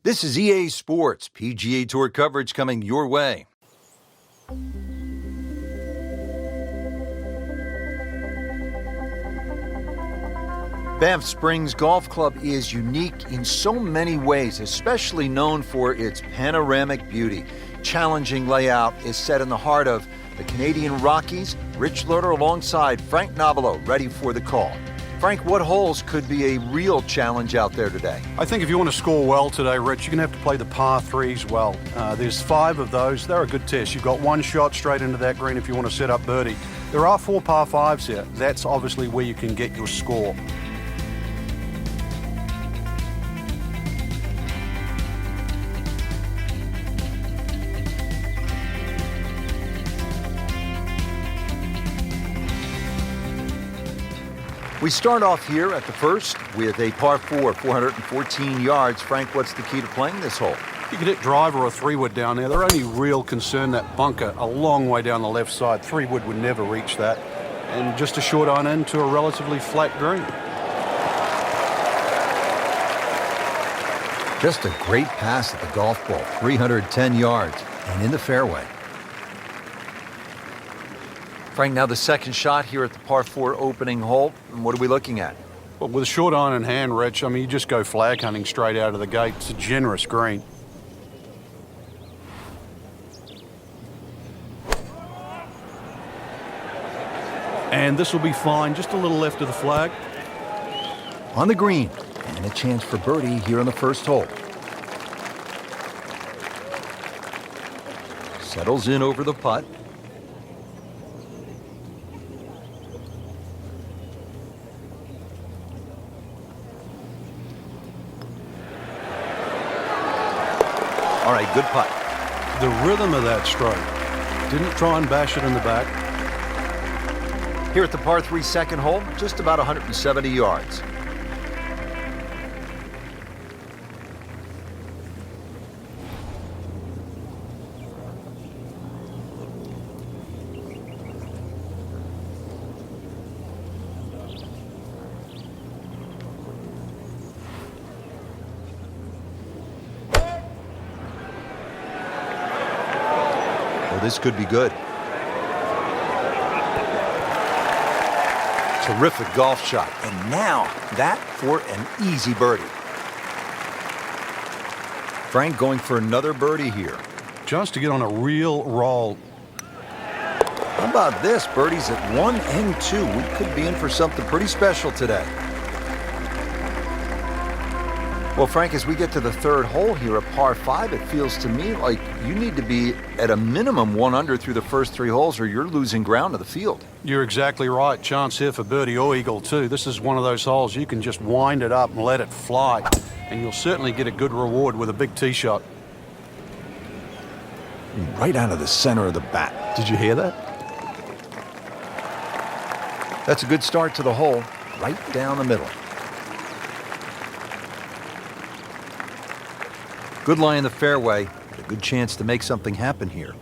This is EA Sports PGA Tour coverage coming your way. Banff Springs Golf Club is unique in so many ways, especially known for its panoramic beauty. Challenging layout is set in the heart of the Canadian Rockies. Rich Loader alongside Frank Nobilo, ready for the call. Frank, what holes could be a real challenge out there today? I think if you want to score well today, Rich, you're going to have to play the par threes well. There's 5 of those. They're a good test. You've got one shot straight into that green if you want to set up birdie. There are 4 par 5s here. That's obviously where you can get your score. We start off here at the first with a par 4, 414 yards. Frank, what's the key to playing this hole? You could hit driver or a 3-wood down there. Their only real concern, that bunker a long way down the left side. 3-wood would never reach that. And just a short iron into a relatively flat green. Just a great pass at the golf ball, 310 yards and in the fairway. Frank, now the second shot here at the par 4 opening hole. What are we looking at? Well, with a short iron in hand, Rich, I mean, you just go flag hunting straight out of the gate. It's a generous green. And this will be fine, just a little left of the flag. On the green, and a chance for birdie here on the first hole. Settles in over the putt. All right, good putt. The rhythm of that stroke. Didn't try and bash it in the back. Here at the par 3 second hole, just about 170 yards. This could be good. Terrific golf shot. And now that for an easy birdie. Frank going for another birdie here. Just to get on a real roll. How about this? Birdies at 1 and 2. We could be in for something pretty special today. Well, Frank, as we get to the third hole here at par 5, it feels to me like you need to be at a minimum 1 under through the first 3 holes or you're losing ground to the field. You're exactly right. Chance here for birdie or eagle too. This is one of those holes you can just wind it up and let it fly. And you'll certainly get a good reward with a big tee shot. Right out of the center of the bat. Did you hear that? That's a good start to the hole, right down the middle. Good lie in the fairway, a good chance to make something happen here.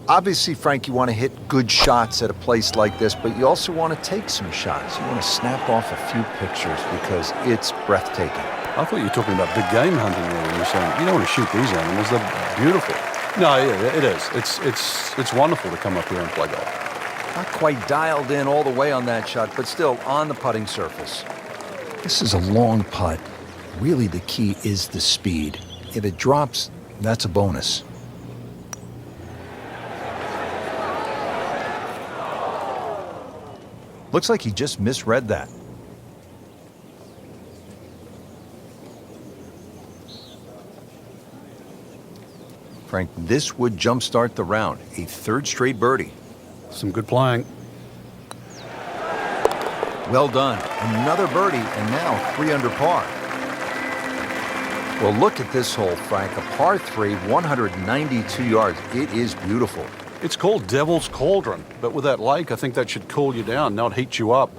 Obviously, Frank, you want to hit good shots at a place like this, but you also want to take some shots. You want to snap off a few pictures because it's breathtaking. I thought you were talking about big game hunting there when you were saying you don't want to shoot these animals. They're beautiful. No, yeah, it is. It's wonderful to come up here and play golf. Not quite dialed in all the way on that shot, but still on the putting surface. This is a long putt. Really, the key is the speed. If it drops, that's a bonus. Looks like he just misread that. Frank, this would jumpstart the round. A 3rd straight birdie. Some good playing. Well done. Another birdie, and now 3 under par. Well, look at this hole, Frank. A par 3, 192 yards. It is beautiful. It's called Devil's Cauldron, but with that lake, I think that should cool you down, not heat you up.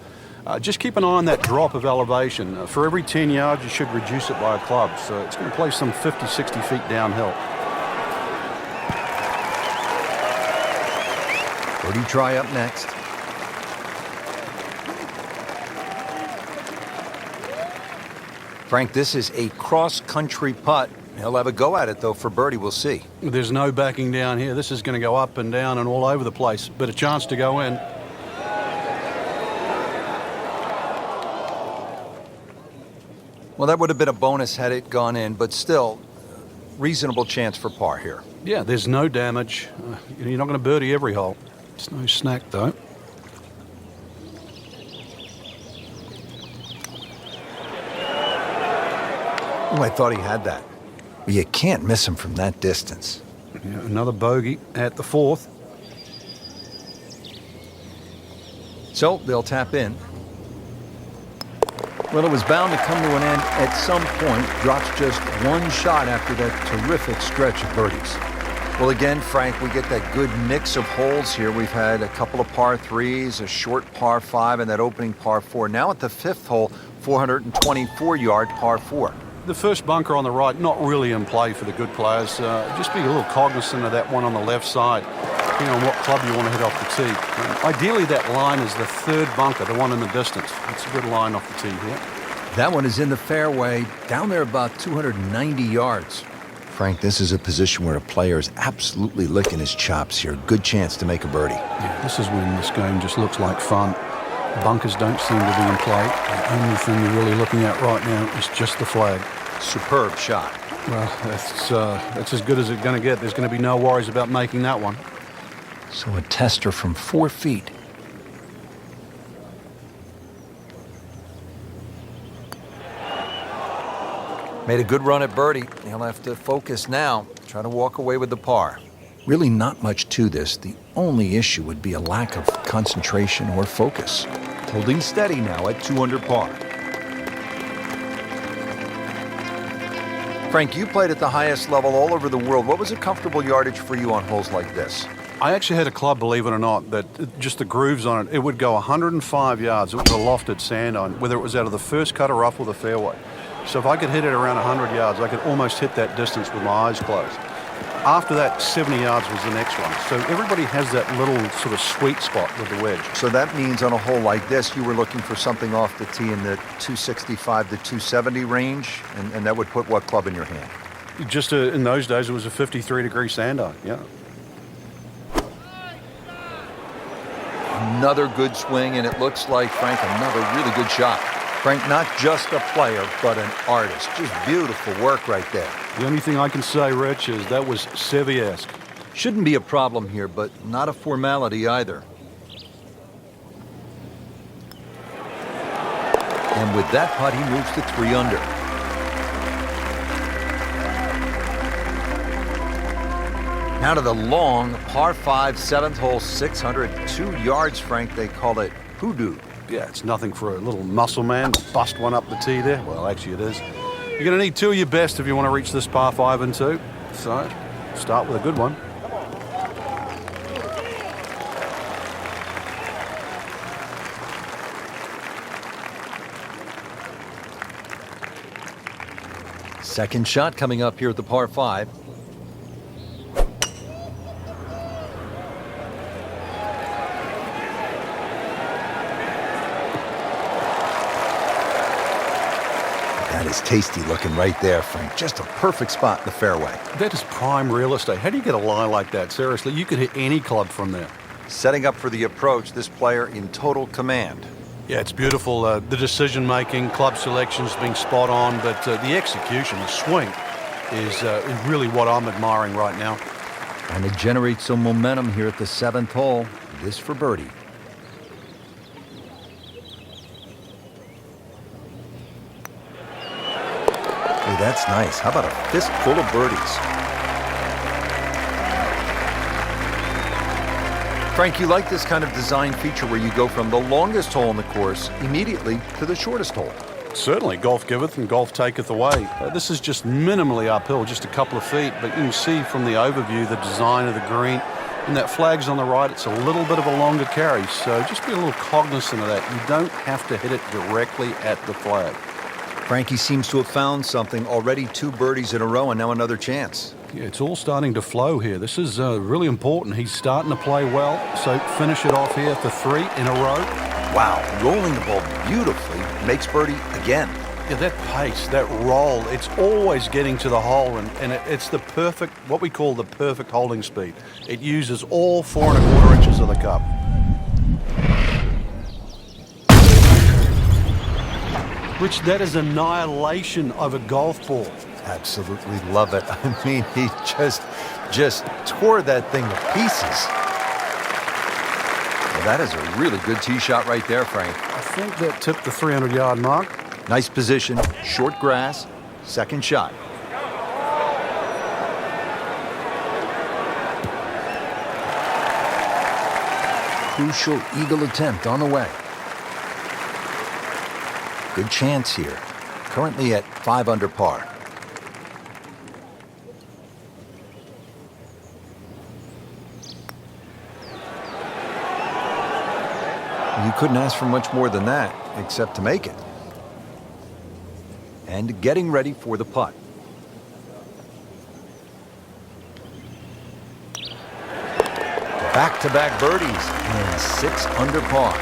Just keep an eye on that drop of elevation. For every 10 yards, you should reduce it by a club. So it's going to play some 50, 60 feet downhill. Birdie try up next. Frank, this is a cross-country putt. He'll have a go at it, though, for birdie. We'll see. There's no backing down here. This is going to go up and down and all over the place, but a chance to go in. Well, that would have been a bonus had it gone in, but still, reasonable chance for par here. Yeah, there's no damage. You're not going to birdie every hole. It's no snack, though. Oh, I thought he had that. But you can't miss him from that distance. Yeah, another bogey at the fourth. So they'll tap in. Well, it was bound to come to an end at some point. Drops just one shot after that terrific stretch of birdies. Well, again, Frank, we get that good mix of holes here. We've had a couple of par threes, a short par five, and that opening par four. Now at the fifth hole, 424-yard par four. The first bunker on the right, not really in play for the good players. Just be a little cognizant of that one on the left side, depending on what club you want to hit off the tee. Ideally, that line is the third bunker, the one in the distance. It's a good line off the tee here. That one is in the fairway, down there about 290 yards. Frank, this is a position where a player is absolutely licking his chops here. Good chance to make a birdie. Yeah, this is when this game just looks like fun. Bunkers don't seem to be in play. The only thing you're really looking at right now is just the flag. Superb shot. Well, that's as good as it's going to get. There's going to be no worries about making that one. So a tester from 4 feet. Made a good run at birdie. He'll have to focus now. Try to walk away with the par. Really not much to this. The only issue would be a lack of concentration or focus. Holding steady now at 2 under par. Frank, you played at the highest level all over the world. What was a comfortable yardage for you on holes like this? I actually had a club, believe it or not, that just the grooves on it, it would go 105 yards. It was a lofted sand iron, whether it was out of the first cut or rough or the fairway. So if I could hit it around 100 yards, I could almost hit that distance with my eyes closed. After that, 70 yards was the next one. So everybody has that little sort of sweet spot with the wedge. So that means on a hole like this, you were looking for something off the tee in the 265 to 270 range, and that would put what club in your hand? Just in those days, it was a 53-degree sand iron, yeah. Another good swing, and it looks like, Frank, another really good shot. Frank, not just a player, but an artist. Just beautiful work right there. The only thing I can say, Rich, is that was Seve-esque. Shouldn't be a problem here, but not a formality either. And with that putt, he moves to 3 under. Now to the long par 5, 7th hole, 602 yards, Frank. They call it hoodoo. Yeah, it's nothing for a little muscle man to bust one up the tee there. Well, actually it is. You're going to need 2 of your best if you want to reach this par 5 and 2. So, start with a good one. Second shot coming up here at the par 5. That is tasty looking right there, Frank. Just a perfect spot in the fairway. That is prime real estate. How do you get a lie like that? Seriously, you could hit any club from there. Setting up for the approach, this player in total command. Yeah, it's beautiful. The decision-making, club selections being spot on, but the execution, the swing, is really what I'm admiring right now. And to generate some momentum here at the 7th hole. This for birdie. Hey, that's nice. How about a fistful of birdies? Frank, you like this kind of design feature where you go from the longest hole in the course immediately to the shortest hole. Certainly, golf giveth and golf taketh away. This is just minimally uphill, just a couple of feet, but you can see from the overview the design of the green. And that flag's on the right, it's a little bit of a longer carry, so just be a little cognizant of that. You don't have to hit it directly at the flag. Frankie seems to have found something. Already 2 birdies in a row and now another chance. Yeah, it's all starting to flow here. This is really important. He's starting to play well, so finish it off here for 3 in a row. Wow, rolling the ball beautifully, makes birdie again. Yeah, that pace, that roll, it's always getting to the hole, and it's the perfect, what we call the perfect holding speed. It uses all 4 1/4 inches of the cup. Rich, that is annihilation of a golf ball. Absolutely love it. I mean, he just tore that thing to pieces. Well, that is a really good tee shot right there, Frank. I think that tipped the 300-yard mark. Nice position, short grass, second shot. Crucial eagle attempt on the way. Good chance here. Currently at 5 under par. You couldn't ask for much more than that, except to make it. And getting ready for the putt. Back-to-back birdies and 6 under par.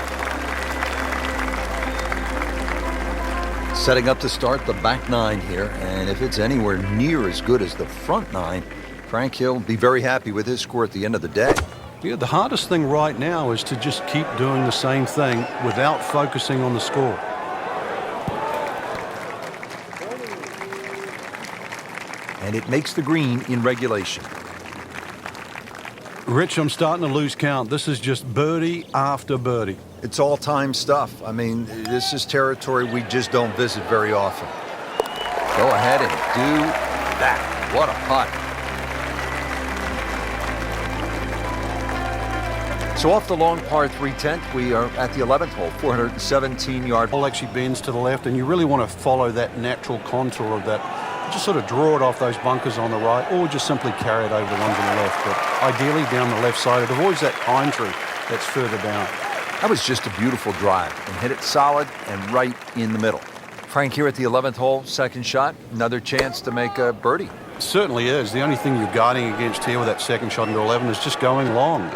Setting up to start the back 9 here, and if it's anywhere near as good as the front 9, Frank Hill will be very happy with his score at the end of the day. Yeah, the hardest thing right now is to just keep doing the same thing without focusing on the score. And it makes the green in regulation. Rich, I'm starting to lose count. This is just birdie after birdie. It's all-time stuff. I mean, this is territory we just don't visit very often. Go ahead and do that. What a putt. So off the long par 3 10th, we are at the 11th hole, 417-yard. Ball actually bends to the left, and you really want to follow that natural contour of that. Just sort of draw it off those bunkers on the right, or just simply carry it over the ones on the left. But ideally down the left side, it avoids that pine tree that's further down. That was just a beautiful drive and hit it solid and right in the middle. Frank here at the 11th hole, second shot, another chance to make a birdie. It certainly is. The only thing you're guarding against here with that second shot into 11 is just going long.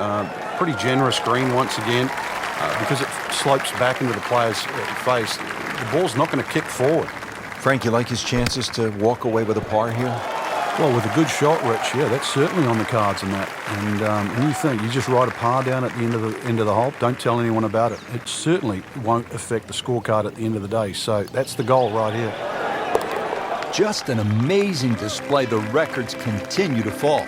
Pretty generous green once again because it slopes back into the player's face. The ball's not going to kick forward. Frank, you like his chances to walk away with a par here? Well, with a good shot, Rich, yeah, that's certainly on the cards in that. And you think you just ride a par down at the end of the hole, don't tell anyone about it. It certainly won't affect the scorecard at the end of the day. So that's the goal right here. Just an amazing display. The records continue to fall.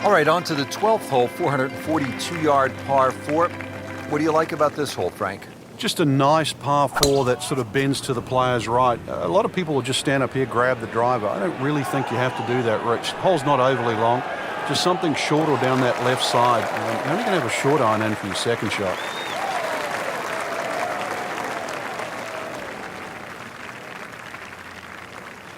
All right, on to the 12th hole, 442-yard par 4. What do you like about this hole, Frank? Just a nice par 4 that sort of bends to the player's right. A lot of people will just stand up here, grab the driver. I don't really think you have to do that, Rich. The hole's not overly long. Just something short or down that left side. You're only going to have a short iron in for your second shot.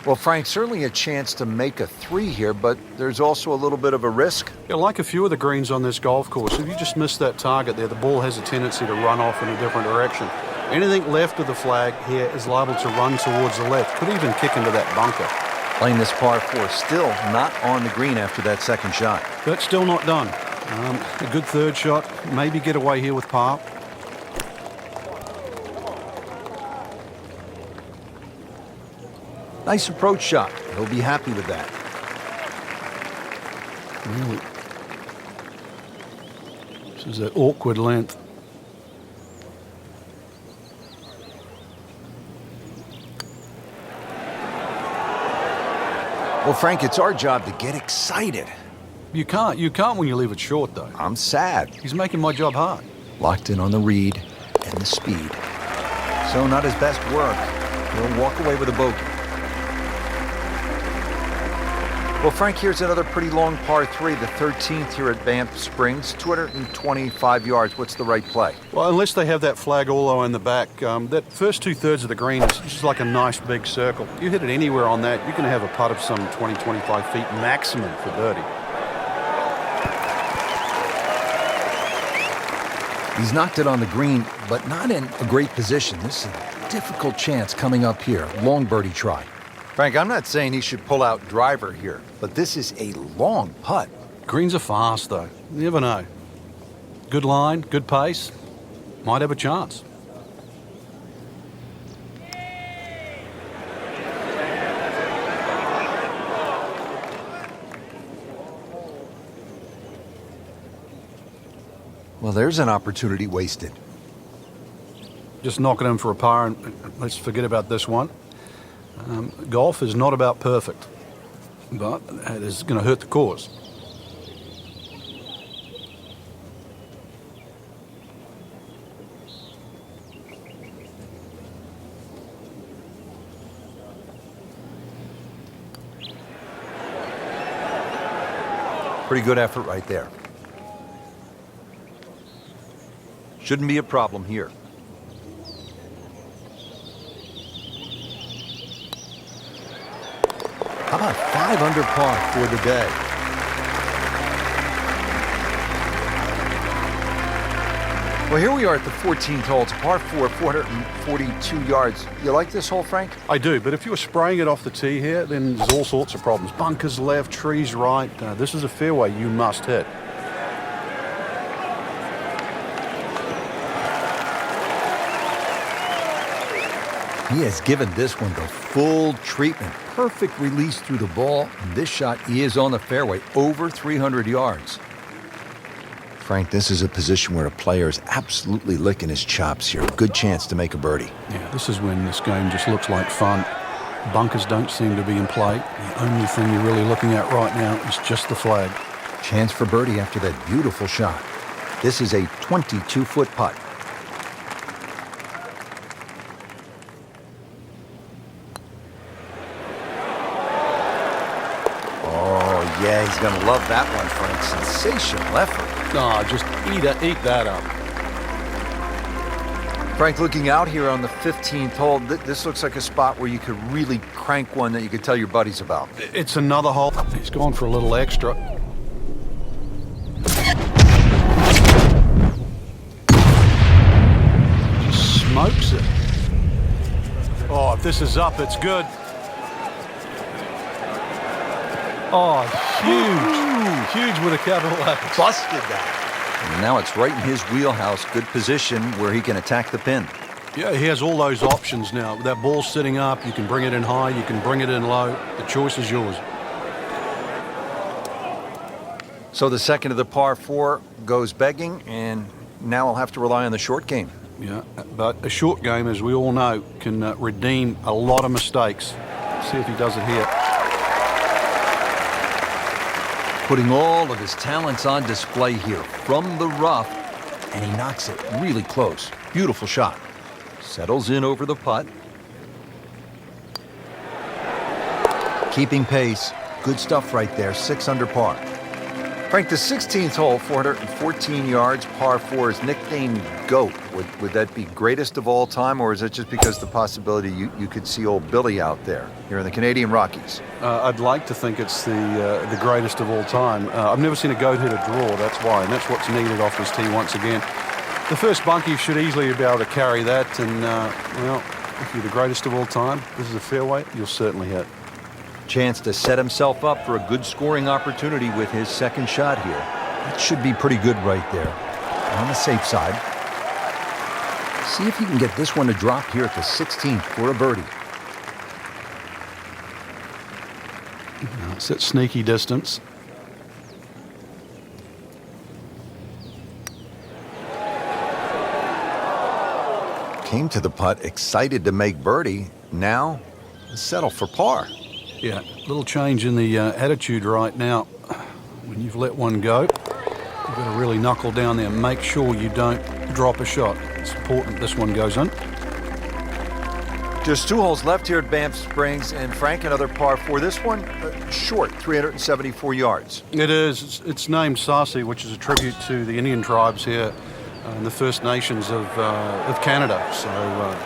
Well, Frank, certainly a chance to make a 3 here, but there's also a little bit of a risk. Yeah, like a few of the greens on this golf course, if you just miss that target there, the ball has a tendency to run off in a different direction. Anything left of the flag here is liable to run towards the left, could even kick into that bunker. Playing this par 4, still not on the green after that second shot. But still not done. A good third shot, maybe get away here with par. Nice approach shot. He'll be happy with that. Really. This is an awkward length. Well, Frank, it's our job to get excited. You can't when you leave it short, though. I'm sad. He's making my job hard. Locked in on the read and the speed. So not his best work. He'll walk away with a bogey. Well, Frank, here's another pretty long par 3, the 13th here at Banff Springs, 225 yards. What's the right play? Well, unless they have that flag all the way in the back, that first 2/3 of the green is just like a nice big circle. You hit it anywhere on that, you can have a putt of some 20, 25 feet maximum for birdie. He's knocked it on the green, but not in a great position. This is a difficult chance coming up here. Long birdie try. Frank, I'm not saying he should pull out driver here, but this is a long putt. Greens are fast, though. You never know. Good line, good pace. Might have a chance. Well, there's an opportunity wasted. Just knock it in for a par, and let's forget about this one. Golf is not about perfect, but it is going to hurt the cause. Pretty good effort right there. Shouldn't be a problem here. How about 5 under par for the day? Well, here we are at the 14th hole. It's a par 4, 442 yards. You like this hole, Frank? I do, but if you were spraying it off the tee here, then there's all sorts of problems. Bunkers left, trees right. This is a fairway you must hit. He has given this one the full treatment. Perfect release through the ball. And this shot is on the fairway, over 300 yards. Frank, this is a position where a player is absolutely licking his chops here. Good chance to make a birdie. Yeah, this is when this game just looks like fun. Bunkers don't seem to be in play. The only thing you're really looking at right now is just the flag. Chance for birdie after that beautiful shot. This is a 22-foot putt. Oh, yeah, he's going to love that one, Frank. Sensational effort. Oh, just eat that up. Frank, looking out here on the 15th hole, this looks like a spot where you could really crank one that you could tell your buddies about. It's another hole. He's going for a little extra. Just smokes it. Oh, if this is up, it's good. Oh, huge. Huge with a capital H. Busted that. And now it's right in his wheelhouse. Good position where he can attack the pin. Yeah, he has all those options now. With that ball sitting up, you can bring it in high, you can bring it in low. The choice is yours. So the second of the par 4 goes begging, and now he'll have to rely on the short game. Yeah, but a short game, as we all know, can redeem a lot of mistakes. See if he does it here. Putting all of his talents on display here from the rough, and he knocks it really close. Beautiful shot. Settles in over the putt. Keeping pace. Good stuff right there. 6 under par. Frank, the 16th hole, 414 yards, par 4 is nicknamed GOAT. Would that be greatest of all time, or is it just because the possibility you could see old Billy out there here in the Canadian Rockies? I'd like to think it's the greatest of all time. I've never seen a GOAT hit a draw, that's why, and that's what's needed off this tee once again. The first bunkie should easily be able to carry that, and, well, if you're the greatest of all time, this is a fairway, you'll certainly hit. Chance to set himself up for a good scoring opportunity with his second shot here. That should be pretty good right there. On the safe side. See if he can get this one to drop here at the 16th for a birdie. It's at sneaky distance. Came to the putt excited to make birdie. Now, settle for par. Yeah, little change in the attitude right now. When you've let one go, you've got to really knuckle down there and make sure you don't drop a shot. It's important this one goes in. Just 2 holes left here at Banff Springs, and Frank, another par 4. This one, short, 374 yards. It is. It's named Sarsi, which is a tribute to the Indian tribes here and the First Nations of Canada. So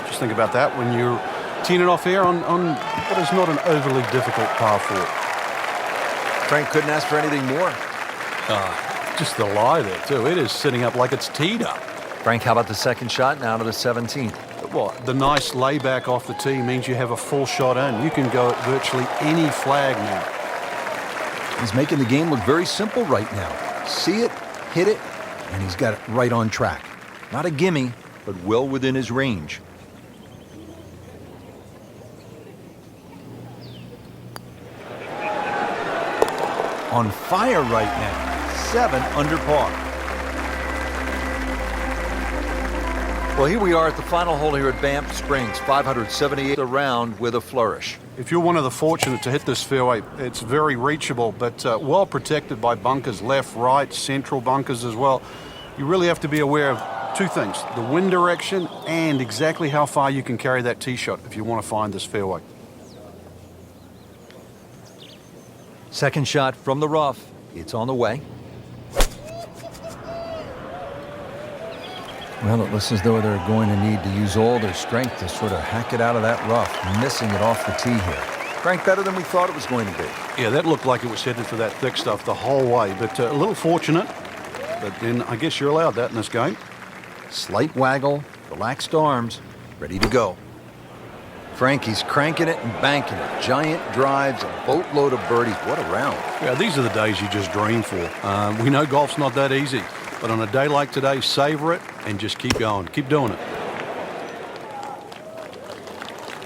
just think about that when you're teeing it off here on what is not an overly difficult par 4. Frank couldn't ask for anything more. Just the lie there, too. It is sitting up like it's teed up. Frank, how about the second shot now to the 17th? Well, the nice layback off the tee means you have a full shot in. You can go at virtually any flag now. He's making the game look very simple right now. See it, hit it, and he's got it right on track. Not a gimme, but well within his range. On fire right now. 7 under par. Well, here we are at the final hole here at Banff Springs, 578 around with a flourish. If you're one of the fortunate to hit this fairway, it's very reachable, but well protected by bunkers, left, right, central bunkers as well. You really have to be aware of two things, the wind direction and exactly how far you can carry that tee shot if you want to find this fairway. Second shot from the rough. It's on the way. Well, it looks as though they're going to need to use all their strength to sort of hack it out of that rough, missing it off the tee here. Frank, better than we thought it was going to be. Yeah, that looked like it was headed for that thick stuff the whole way, but a little fortunate. But then I guess you're allowed that in this game. Slight waggle, relaxed arms, ready to go. Frankie's cranking it and banking it. Giant drives, a boatload of birdies. What a round. Yeah, these are the days you just dream for. We know golf's not that easy, but on a day like today, savor it and just keep going. Keep doing it.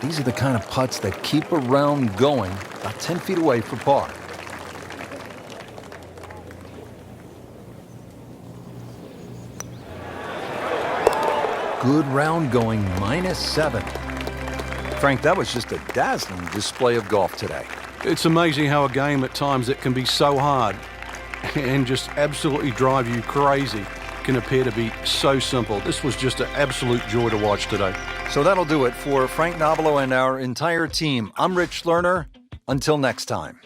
These are the kind of putts that keep a round going about 10 feet away for par. Good round going, -7. Frank, that was just a dazzling display of golf today. It's amazing how a game at times that can be so hard and just absolutely drive you crazy can appear to be so simple. This was just an absolute joy to watch today. So that'll do it for Frank Nobilo and our entire team. I'm Rich Lerner. Until next time.